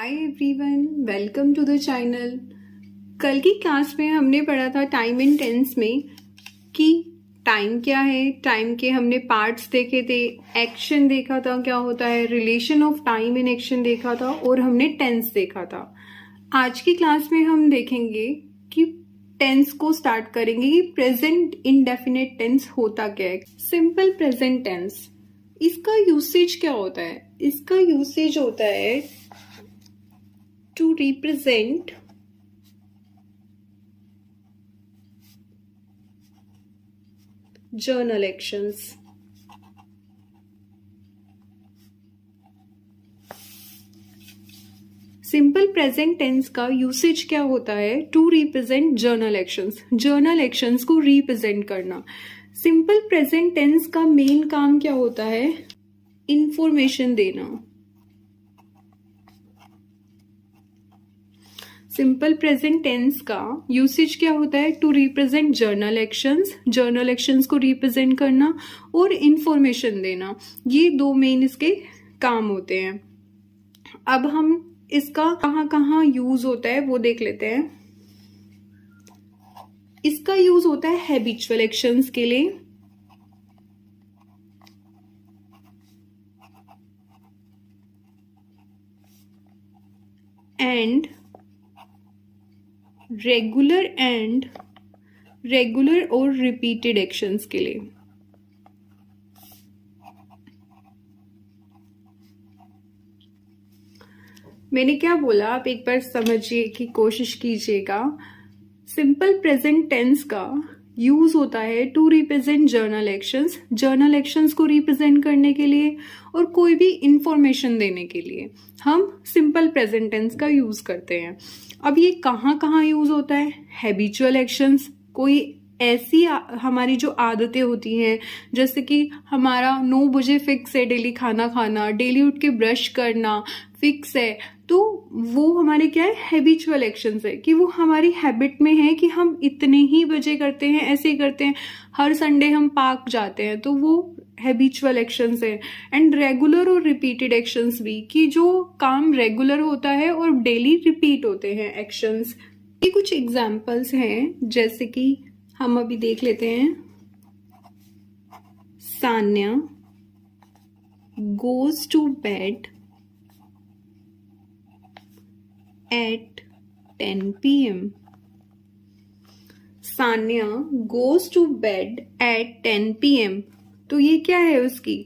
Hi everyone, welcome to the channel. कल की class में हमने पढ़ा था टाइम इन टेंस में कि टाइम क्या है, टाइम के हमने पार्ट्स देखे थे, एक्शन देखा था क्या होता है, relation of time in action देखा था और हमने टेंस देखा था। आज की क्लास में हम देखेंगे कि टेंस को स्टार्ट करेंगे कि प्रेजेंट इंडेफिनिट टेंस होता क्या है। सिंपल प्रेजेंट टेंस, इसका यूसेज क्या होता है? इसका यूसेज होता है to represent journal actions. Simple present tense का यूसेज क्या होता है? To represent general actions, general actions को रिप्रेजेंट करना। सिंपल प्रेजेंट टेंस का मेन काम क्या होता है? इंफॉर्मेशन देना। सिंपल प्रेजेंट टेंस का यूसेज क्या होता है? To represent general actions, general actions को रिप्रेजेंट करना और इंफॉर्मेशन देना। ये दो मेन इसके काम होते हैं। अब हम इसका कहाँ कहाँ यूज होता है वो देख लेते हैं। इसका यूज होता है हैबिचुअल एक्शंस के लिए, एंड रेगुलर और रिपीटेड एक्शंस के लिए। मैंने क्या बोला आप एक बार समझिए की कोशिश कीजिएगा। सिंपल प्रेजेंट टेंस का यूज होता है to represent general actions, general actions को रिप्रेजेंट करने के लिए और कोई भी इंफॉर्मेशन देने के लिए हम सिंपल प्रेजेंट टेंस का यूज करते हैं। अब ये कहाँ कहाँ यूज होता है? हैबिचुअल एक्शंस, कोई ऐसी हमारी जो आदतें होती हैं, जैसे कि हमारा 9 बजे फिक्स है डेली खाना खाना, डेली उठ के ब्रश करना फिक्स है, तो वो हमारे क्या है? हैबिचुअल एक्शंस है कि वो हमारी हैबिट में है कि हम इतने ही बजे करते हैं, ऐसे ही करते हैं। हर संडे हम पार्क जाते हैं, तो वो हैबिचुअल एक्शंस है। एंड रेगुलर और रिपीटेड एक्शंस भी, कि जो काम रेगुलर होता है और डेली रिपीट होते हैं एक्शंस। ये कुछ एग्जांपल्स हैं, जैसे कि हम अभी देख लेते हैं। Sanya goes to bed at 10 p.m. Sanya goes to bed at 10 p.m. तो ये क्या है? उसकी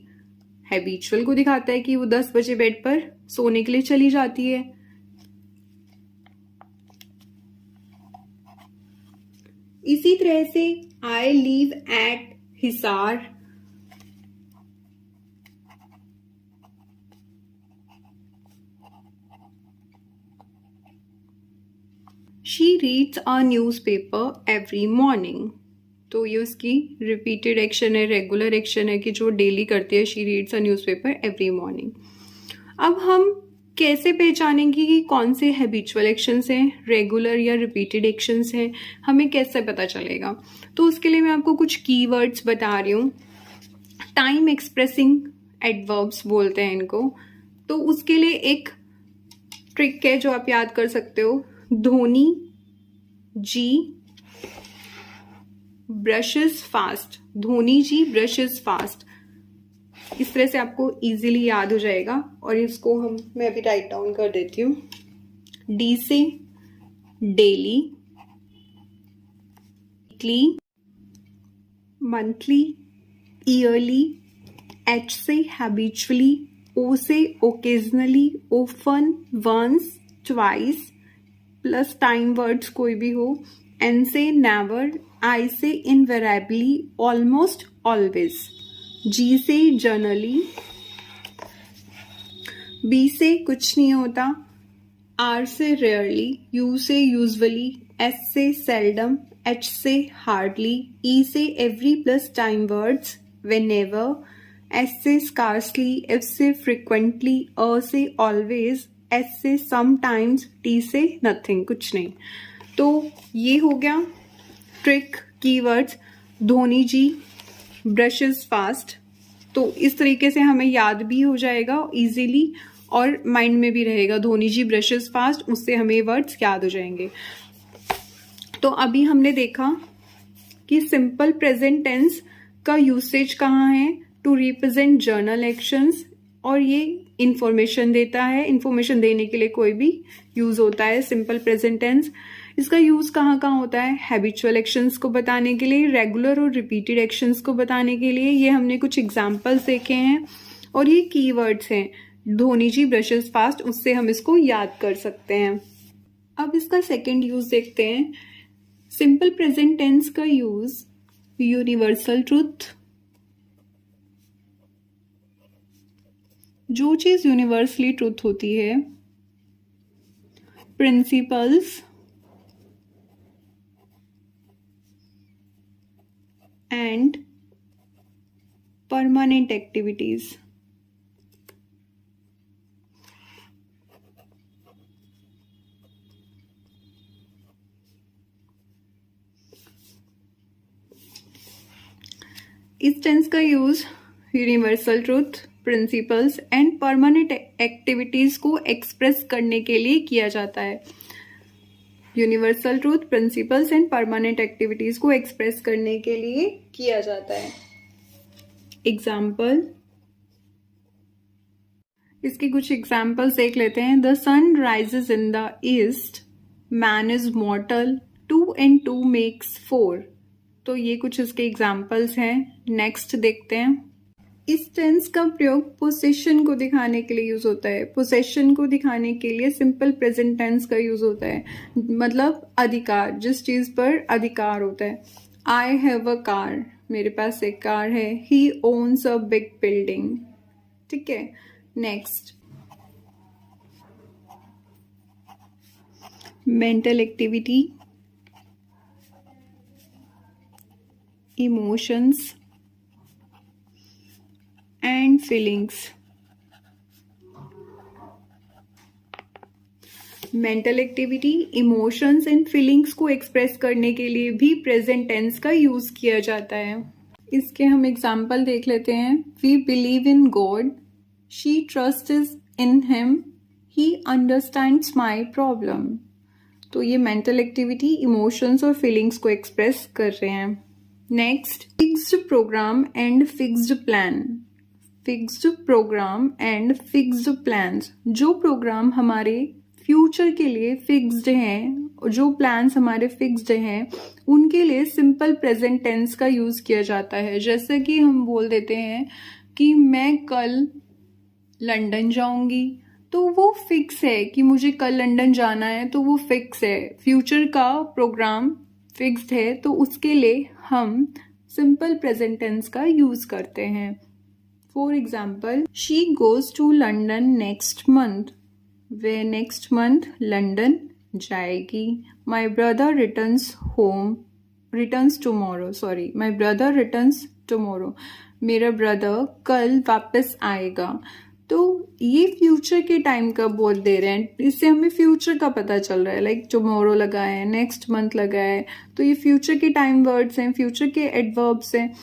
हैबिचुअल को दिखाता है कि वो 10 बजे बेड पर सोने के लिए चली जाती है। इसी तरह से I leave at Hisar She reads a newspaper every morning. तो ये उसकी रिपीटेड एक्शन है, रेगुलर एक्शन है कि जो डेली करती है। She reads a newspaper every morning. अब हम कैसे पहचानेंगे कि कौन से हैबिचुअल एक्शंस हैं, रेगुलर या रिपीटेड एक्शंस हैं? हमें कैसे पता चलेगा? तो उसके लिए मैं आपको कुछ कीवर्ड्स बता रही हूँ। टाइम एक्सप्रेसिंग एडवर्ब्स बोलते हैं इनको। तो उसके लिए एक ट्रिक है जो आप याद कर सकते हो। धोनी जी ब्रशेस फास्ट, धोनी जी ब्रशेस फास्ट। इस तरह से आपको इजीली याद हो जाएगा। और इसको मैं अभी राइट डाउन कर देती हूँ। डी से daily, weekly, monthly, yearly, H से हैबिचुअली, ओ से occasionally, often, once, twice, plus time words कोई भी हो, एन से नेवर, आई से इनवेरेबली, ऑलमोस्ट, ऑलवेज, जी से जनरली, बी से कुछ नहीं होता, आर से रेयरली, यू से यूजुअली, एस से सेल्डम, एच से हार्डली, ई से every plus time words, whenever, S से स्कार्सली, एफ से फ्रिक्वेंटली, अ से ऑलवेज, एस से समटाइम्स, टी से नथिंग, कुछ नहीं। तो ये हो गया ट्रिक, कीवर्ड्स। धोनी जी ब्रशेस फास्ट, तो इस तरीके से हमें याद भी हो जाएगा इजीली और माइंड में भी रहेगा, धोनी जी ब्रशेस फास्ट, उससे हमें वर्ड्स याद हो जाएंगे। तो अभी हमने देखा कि सिंपल प्रेजेंट टेंस का यूसेज कहाँ है, टू रिप्रेजेंट जर्नल एक्शंस, और ये इंफॉर्मेशन देता है, इंफॉर्मेशन देने के लिए कोई भी यूज होता है सिंपल प्रेजेंट टेंस। इसका यूज कहाँ कहाँ होता है, हैबिचुअल एक्शंस को बताने के लिए, रेगुलर और रिपीटेड एक्शंस को बताने के लिए। ये हमने कुछ एग्जांपल्स देखे हैं और ये कीवर्ड्स हैं, धोनी जी ब्रशेस फास्ट, उससे हम इसको याद कर सकते हैं। अब इसका सेकेंड यूज देखते हैं। सिंपल प्रेजेंट टेंस का यूज यूनिवर्सल ट्रूथ, जो चीज यूनिवर्सली ट्रूथ होती है, प्रिंसिपल्स एंड परमानेंट एक्टिविटीज। इस टेंस का use universal truth, principles and permanent activities को एक्सप्रेस करने के लिए किया जाता है। Universal truth, principles and permanent activities को एक्सप्रेस करने के लिए किया जाता है। एग्जाम्पल, इसके कुछ एग्जाम्पल्स देख लेते हैं। The sun rises in the east, man is mortal, 2 and 2 makes 4। तो ये कुछ इसके एग्जाम्पल्स हैं। नेक्स्ट देखते हैं। इस टेंस का प्रयोग पोसेशन को दिखाने के लिए यूज होता है। पोसेशन को दिखाने के लिए सिंपल प्रेजेंट टेंस का यूज होता है, मतलब अधिकार, जिस चीज पर अधिकार होता है। आई हैव अ कार, मेरे पास एक कार है। ही ओन्स अ बिग बिल्डिंग, ठीक है। Next, mental activity, emotions and feelings. Mental activity, emotions and feelings को एक्सप्रेस करने के लिए भी प्रेजेंट टेंस का यूज किया जाता है। इसके हम एग्जाम्पल देख लेते हैं। We believe in God, she trust in him, he understands my problem. तो ये मेंटल एक्टिविटी, इमोशंस और फीलिंग्स को एक्सप्रेस कर रहे हैं। Next, fixed programme and fixed plan. Fixed programme and fixed plans, जो प्रोग्राम हमारे फ्यूचर के लिए फिक्स्ड हैं, जो प्लान्स हमारे फिक्स्ड हैं, उनके लिए सिंपल प्रेजेंट टेंस का यूज किया जाता है। जैसे कि हम बोल देते हैं कि मैं कल लंदन जाऊंगी, तो वो फिक्स है कि मुझे कल लंदन जाना है, तो वो फिक्स है। फ्यूचर का प्रोग्राम फिक्स्ड है, तो उसके लिए हम सिंपल प्रेजेंट टेंस का यूज करते हैं। For example, she goes to London next month, वे नेक्स्ट मंथ लंदन जाएगी। माई ब्रदर रिटर्न्स टुमारो, मेरा ब्रदर कल वापस आएगा। तो ये फ्यूचर के टाइम का बोल दे रहे हैं, इससे हमें फ्यूचर का पता चल रहा है। लाइक टुमारो लगा है, नेक्स्ट मंथ लगा है, तो ये फ्यूचर के टाइम वर्ड्स हैं, फ्यूचर के एडवर्ब्स हैं,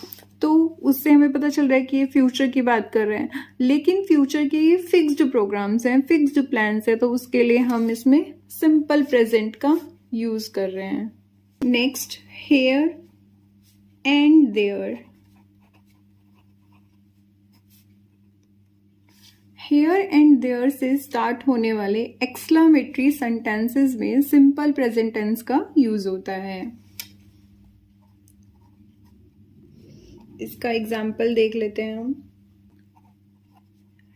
तो उससे हमें पता चल रहा है कि ये फ्यूचर की बात कर रहे हैं। लेकिन फ्यूचर के ये फिक्स्ड प्रोग्राम्स हैं, फिक्स्ड प्लान्स हैं, तो उसके लिए हम इसमें सिंपल प्रेजेंट का यूज कर रहे हैं। Next, here and there. Here and there से स्टार्ट होने वाले एक्सक्लेमेटरी सेंटेंसेस में सिंपल प्रेजेंट टेंस का यूज होता है। इसका एग्जाम्पल देख लेते हैं हम।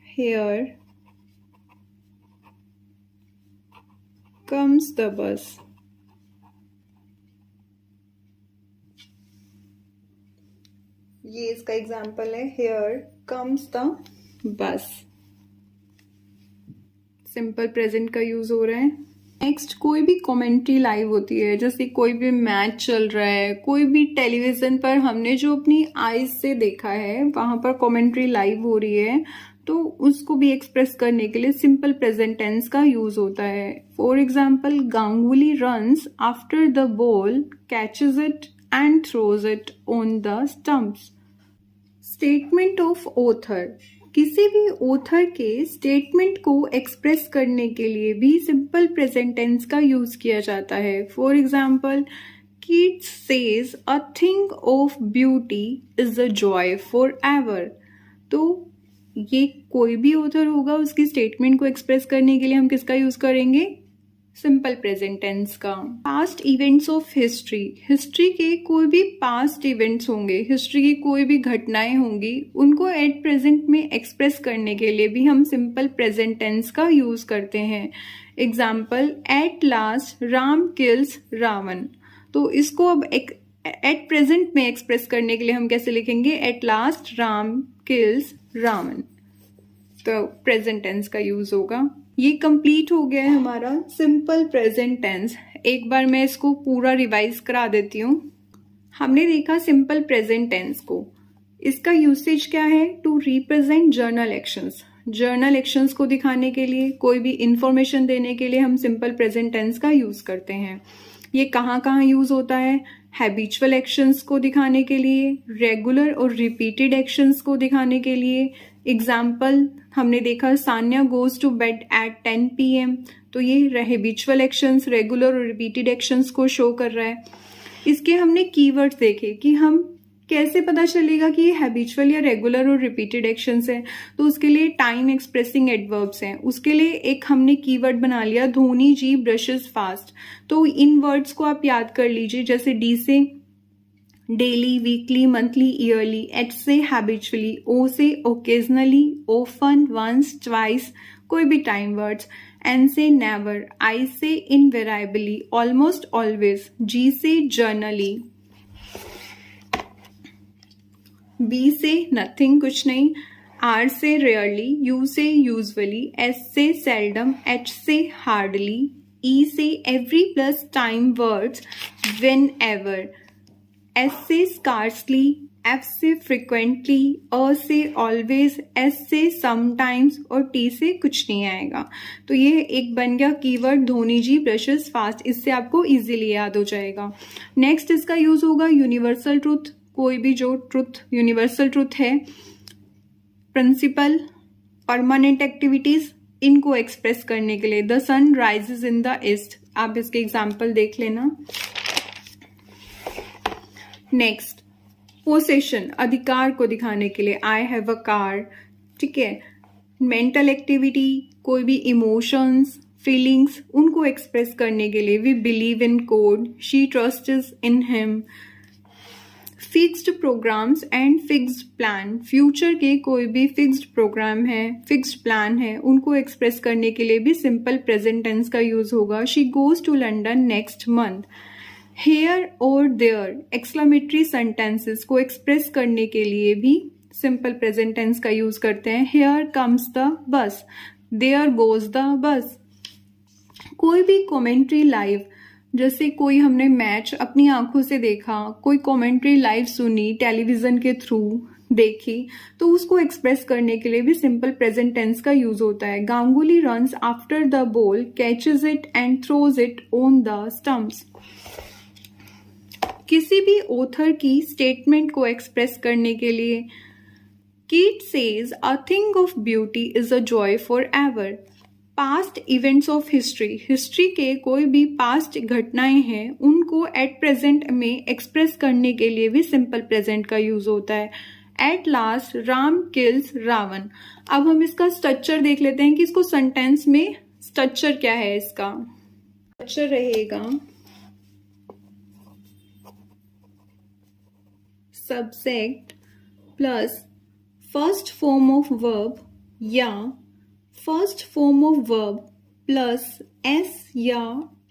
Here comes the bus. ये इसका एग्जाम्पल है। Here comes the bus. Simple present का यूज हो रहा है। नेक्स्ट, कोई भी कमेंट्री लाइव होती है, जैसे कोई भी मैच चल रहा है, कोई भी टेलीविजन पर हमने जो अपनी आईज से देखा है, वहां पर कमेंट्री लाइव हो रही है, तो उसको भी एक्सप्रेस करने के लिए सिंपल प्रेजेंट टेंस का यूज होता है। For example, Ganguly runs after the ball, catches it and throws it on the stumps. Statement of author, किसी भी ऑथर के स्टेटमेंट को एक्सप्रेस करने के लिए भी सिंपल प्रेजेंट टेंस का यूज किया जाता है. For example, Keats says a thing of beauty is a joy forever. तो ये कोई भी ऑथर होगा, उसकी स्टेटमेंट को एक्सप्रेस करने के लिए हम किसका यूज करेंगे? सिंपल प्रेजेंट टेंस का. Past events of history. History के कोई भी पास्ट इवेंट्स होंगे, हिस्ट्री की कोई भी घटनाएं होंगी, उनको एट प्रेजेंट में एक्सप्रेस करने के लिए भी हम सिंपल प्रेजेंट टेंस का यूज करते हैं. Example, at last Ram kills Ravan. तो इसको अब एट प्रेजेंट में एक्सप्रेस करने के लिए हम कैसे लिखेंगे? At last Ram kills Ravan. तो प्रेजेंट टेंस का यूज होगा. ये कंप्लीट हो गया है हमारा सिंपल प्रेजेंट टेंस. एक बार मैं इसको पूरा रिवाइज करा देती हूँ. हमने देखा सिंपल प्रेजेंट टेंस को, इसका यूसेज क्या है? To represent general actions. General actions को दिखाने के लिए, कोई भी इंफॉर्मेशन देने के लिए हम सिंपल प्रेजेंट टेंस का यूज करते हैं. ये कहाँ कहाँ यूज होता है? हैबिचुअल एक्शंस को दिखाने के लिए, रेगुलर और रिपीटेड एक्शंस को दिखाने के लिए. एग्जाम्पल हमने देखा, Sanya goes to bed at 10 PM. तो ये हैबिचुअल एक्शंस, रेगुलर और रिपीटेड एक्शंस को शो कर रहा है. इसके हमने कीवर्ड्स देखे कि हम कैसे पता चलेगा कि ये हैबिचुअल या रेगुलर और रिपीटेड एक्शंस है. तो उसके लिए टाइम एक्सप्रेसिंग एडवर्ब्स हैं. उसके लिए एक हमने कीवर्ड बना लिया, धोनी जी ब्रशेस फास्ट. तो इन वर्ड्स को आप याद कर लीजिए. जैसे डी से daily, weekly, monthly, yearly. H से हैबिचुअली, ओ से ओकेजनली, ऑफन, वंस, ट्वाइस, कोई भी टाइम वर्ड्स. एन से नेवर, आई से इनवेराइबली, ऑलमोस्ट ऑलवेज. जी से जर्नली, बी से नथिंग, कुछ नहीं. आर से रेयरली, यू से यूजुअली, एस से सेल्डम, एच से हार्डली, ई से every plus time words when ever. S से स्कार्सली, एफ से फ्रिक्वेंटली, अ से ऑलवेज, एस से समटाइम्स और टी से कुछ नहीं आएगा. तो ये एक बन गया कीवर्ड धोनी जी ब्रशेस फास्ट. इससे आपको इजीली याद हो जाएगा. नेक्स्ट इसका यूज होगा यूनिवर्सल ट्रूथ. कोई भी जो ट्रुथ, यूनिवर्सल ट्रुथ है, प्रिंसिपल, परमानेंट एक्टिविटीज, इनको एक्सप्रेस करने के लिए. The sun rises in the east. आप इसके एग्जाम्पल देख लेना. नेक्स्ट, पोसेशन, अधिकार को दिखाने के लिए. I have a car. ठीक है. मेंटल एक्टिविटी, कोई भी इमोशंस, फीलिंग्स, उनको एक्सप्रेस करने के लिए. We believe in God, she trusts in him. Fixed programmes and fixed plan. Future के कोई भी फिक्स्ड प्रोग्राम है, फिक्स्ड प्लान है, उनको एक्सप्रेस करने के लिए भी सिंपल प्रेजेंट टेंस का यूज होगा. She goes to London next month. Here और देयर, एक्सक्लेमेटरी सेंटेंसेस को एक्सप्रेस करने के लिए भी सिंपल प्रेजेंट टेंस का यूज करते हैं. Here comes the bus, there goes the bus. कोई भी कमेंट्री लाइव, जैसे कोई हमने मैच अपनी आंखों से देखा, कोई कमेंट्री लाइव सुनी, टेलीविजन के थ्रू देखी, तो उसको एक्सप्रेस करने के लिए भी सिंपल प्रेजेंट टेंस का यूज होता है. Ganguly runs after the ball, catches it and throws it on the stumps. किसी भी ऑथर की स्टेटमेंट को एक्सप्रेस करने के लिए, Keats says a thing of beauty is a joy forever. Past events of history. History के कोई भी पास्ट घटनाएं हैं, उनको एट प्रेजेंट में एक्सप्रेस करने के लिए भी सिंपल प्रेजेंट का यूज होता है. At last Ram kills Ravan. अब हम इसका स्ट्रक्चर देख लेते हैं कि इसको सेंटेंस में स्ट्रक्चर क्या है. इसका स्ट्रक्चर रहेगा subject plus first form of verb या first form of verb plus S या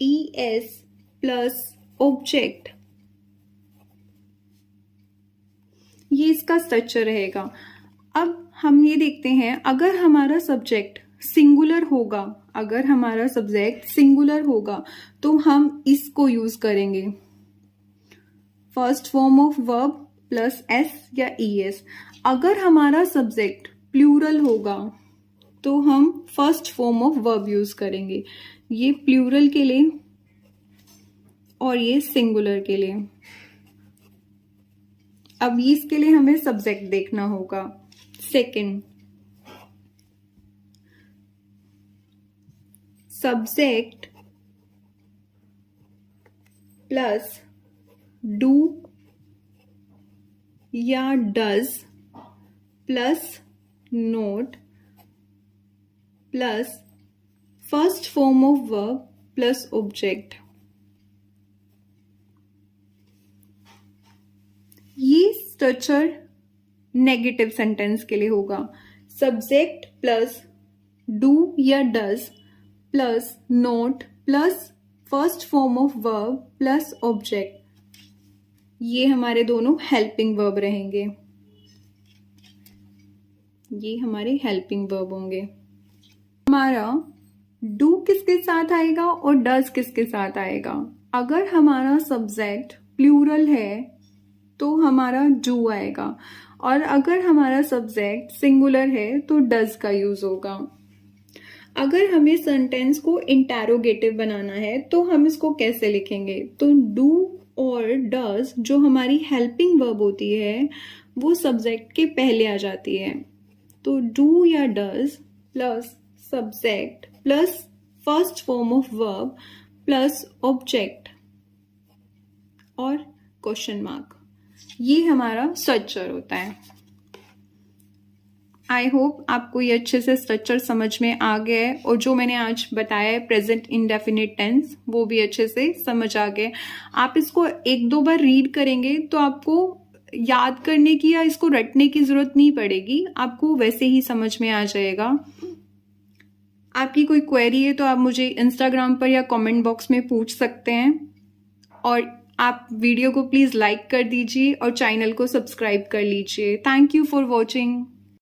ES प्लस ऑब्जेक्ट. ये इसका स्ट्रक्चर रहेगा. अब हम ये देखते हैं, अगर हमारा सब्जेक्ट सिंगुलर होगा, अगर हमारा सब्जेक्ट सिंगुलर होगा तो हम इसको यूज करेंगे, first form of verb plus S या ES. अगर हमारा सब्जेक्ट प्लूरल होगा तो हम first form of verb use करेंगे. ये प्लूरल के लिए और ये सिंगुलर के लिए. अब इसके लिए हमें सब्जेक्ट देखना होगा. सेकंड, सब्जेक्ट प्लस डू या does plus note plus first form of verb plus object. ये स्ट्रक्चर नेगेटिव सेंटेंस के लिए होगा। सब्जेक्ट प्लस डू या does plus note plus first form of verb plus object, ये हमारे दोनों हेल्पिंग वर्ब रहेंगे। ये हमारे हेल्पिंग वर्ब होंगे। हमारा डू किसके साथ आएगा और डज किसके साथ आएगा? अगर हमारा सब्जेक्ट प्लूरल है तो हमारा डू आएगा, और अगर हमारा सब्जेक्ट सिंगुलर है तो डज का यूज होगा। अगर हमें सेंटेंस को इंटेरोगेटिव बनाना है तो हम इसको कैसे लिखेंगे? तो डू और डज जो हमारी हेल्पिंग वर्ब होती है वो सब्जेक्ट के पहले आ जाती है। तो डू या does plus subject plus first form of verb plus object और क्वेश्चन मार्क, ये हमारा स्ट्रक्चर होता है। आई होप आपको ये अच्छे से स्ट्रक्चर समझ में आ गया है, और जो मैंने आज बताया है प्रेजेंट इंडेफिनिट टेंस वो भी अच्छे से समझ आ गए। आप इसको एक दो बार रीड करेंगे तो आपको याद करने की या इसको रटने की जरूरत नहीं पड़ेगी, आपको वैसे ही समझ में आ जाएगा। आपकी कोई क्वेरी है तो आप मुझे इंस्टाग्राम पर या कमेंट बॉक्स में पूछ सकते हैं, और आप वीडियो को प्लीज लाइक कर दीजिए और चैनल को सब्सक्राइब कर लीजिए। Thank you for watching.